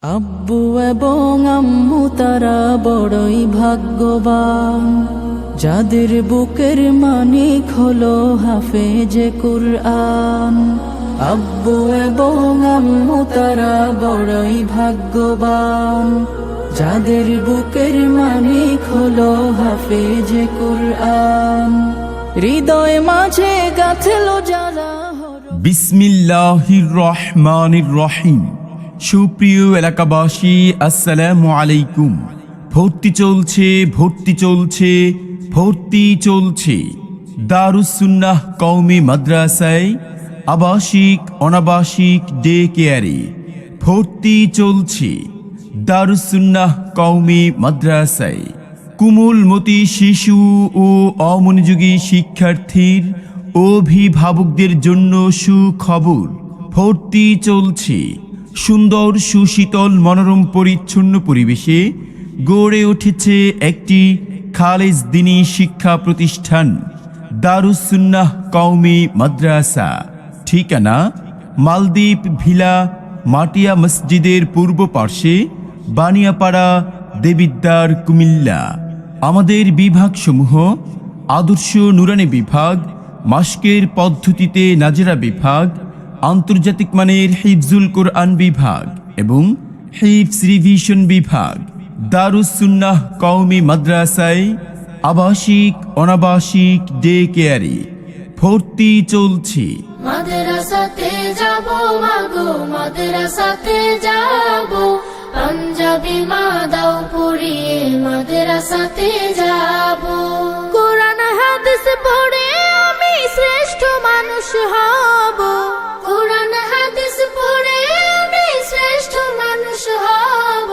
আব্বু এবং আম্মু তারা বড়ই ভাগ্যবান, যাদের বুকের মানিক হলো হাফেজে কুরআন। আব্বু এবং আম্মু তারা বড়ই ভাগ্যবান, যাদের বুকের মানিক হলো হাফেজে কুরআন। হৃদয় মাঝে গাঁথলো যারা বিসমিল্লাহির রহমানির রহিম। সুপ্রিয় এলাকাবাসী, আসসালামু আলাইকুম। ভর্তি চলছে দারুস সুন্নাহ কওমি মাদ্রাসায় আবাসিক অনাবাসিক ডে কেয়ারে ভর্তি চলছে। দারুস সুন্নাহ কওমি মাদ্রাসায় কুমুলমতি শিশু ও অমনোযোগী শিক্ষার্থীর অভিভাবকদের জন্য সুখবর। ভর্তি চলছে। সুন্দর সুশীতল মনোরম পরিচ্ছন্ন পরিবেশে গড়ে উঠেছে একটি খালেজ দ্বীনি শিক্ষা প্রতিষ্ঠান দারুস সুন্নাহ কওমি মাদ্রাসা। ঠিকানা মালদ্বীপ ভিলা মাটিয়া মসজিদের পূর্ব পার্শ্বে, বানিয়াপাড়া, দেবিদ্বার, কুমিল্লা। আমাদের বিভাগসমূহ: আদর্শ নুরানি বিভাগ, মাশকের পদ্ধতিতে নাজেরা বিভাগ, আন্তর্জাতিক মানের হিফজুল কোরআন বিভাগ এবং হিফজ রিভিশন বিভাগ। দারুস সুন্নাহ কওমি মাদ্রাসায় আবাসিক অনাবাসিক ডে কেয়ারে ভর্তি চলছে। মাদ্রাসাতে যাব মাগো, মাদ্রাসাতে যাব, পাঞ্জাবি মা দাও পড়িয়ে মাদ্রাসাতে যাব। কোরআন হাদিস পড়ে আমি শ্রেষ্ঠ মানুষ হব, কোরআন হাদিস পড়ে আমি শ্রেষ্ঠ মানুষ হব,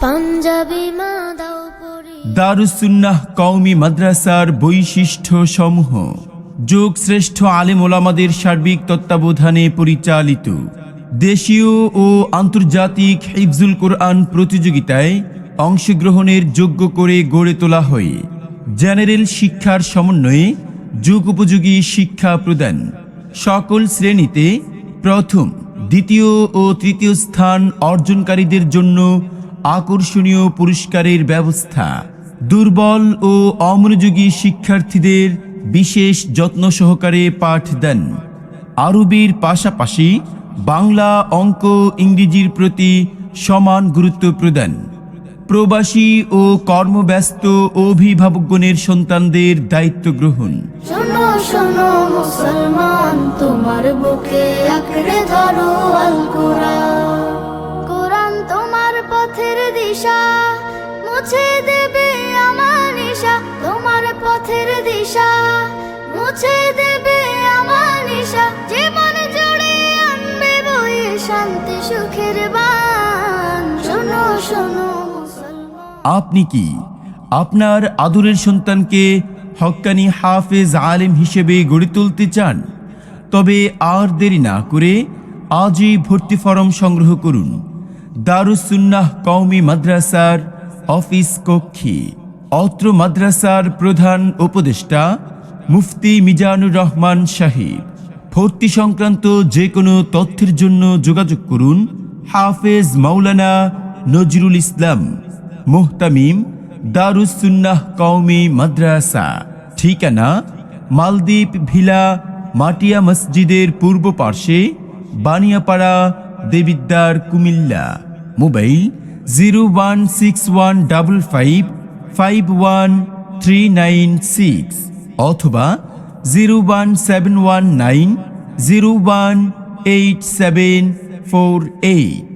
পাঞ্জাবি মা দাও পড়িয়ে। দারুস সুন্নাহ কওমি মাদ্রাসার বৈশিষ্ট্য সমূহ: যোগ শ্রেষ্ঠ আলেম ওলামাদের সার্বিক তত্ত্বাবধানে পরিচালিত। দেশীয় ও আন্তর্জাতিক হিফজুল কোরআন প্রতিযোগিতায় অংশগ্রহণের যোগ্য করে গড়ে তোলা হয়। জেনারেল শিক্ষার সমন্বয়ে যুগোপযোগী শিক্ষা প্রদান। সকল শ্রেণীতে প্রথম, দ্বিতীয় ও তৃতীয় স্থান অর্জনকারীদের জন্য আকর্ষণীয় পুরস্কারের ব্যবস্থা। দুর্বল ও অমনোযোগী শিক্ষার্থীদের বিশেষ যত্ন সহকারে পাঠদান। আরবির পাশাপাশি বাংলা, অঙ্ক, ইংরেজির প্রতি সমান গুরুত্ব প্রদান। প্রবাসী ও কর্মব্যস্ত অভিভাবকগণের সন্তানদের দায়িত্ব গ্রহণ। শোনো শোনো মুসলমান, তোমার বুকে আঁকড়ে ধরো আল কোরআন। কোরআন তোমার পথের দিশা, মুছে দেবে আমার নিশা। তোমার পথের দিশা মুছে দেবে আমার নিশা। জীবন জুড়ে আনবে বয়ে শান্তি সুখের বান। শোনো শোনো মুসলমান। আপনি কি আপনার আদরের সন্তানকে হক্কানি হাফেজ আলেম হিসেবে গড়ে তুলতে চান? তবে আর দেরি না করে আজই ভর্তি ফরম সংগ্রহ করুন দারুস সুন্নাহ কওমি মাদ্রাসার অফিস কক্ষে। অত্র মাদ্রাসার প্রধান উপদেষ্টা মুফতি মিজানুর রহমান সাহেব। ভর্তি সংক্রান্ত যে কোনো তথ্যের জন্য যোগাযোগ করুন হাফেজ মাওলানা নজরুল ইসলাম, মুহতামিম, দারুস সুন্নাহ কওমি মাদ্রাসা। ঠিকানা মালদ্বীপ ভিলা মাটিয়া মসজিদের পূর্ব পার্শ্বে, বানিয়াপাড়া, দেবিদ্বার, কুমিল্লা। মোবাইল 01615551396 অথবা 01719018748।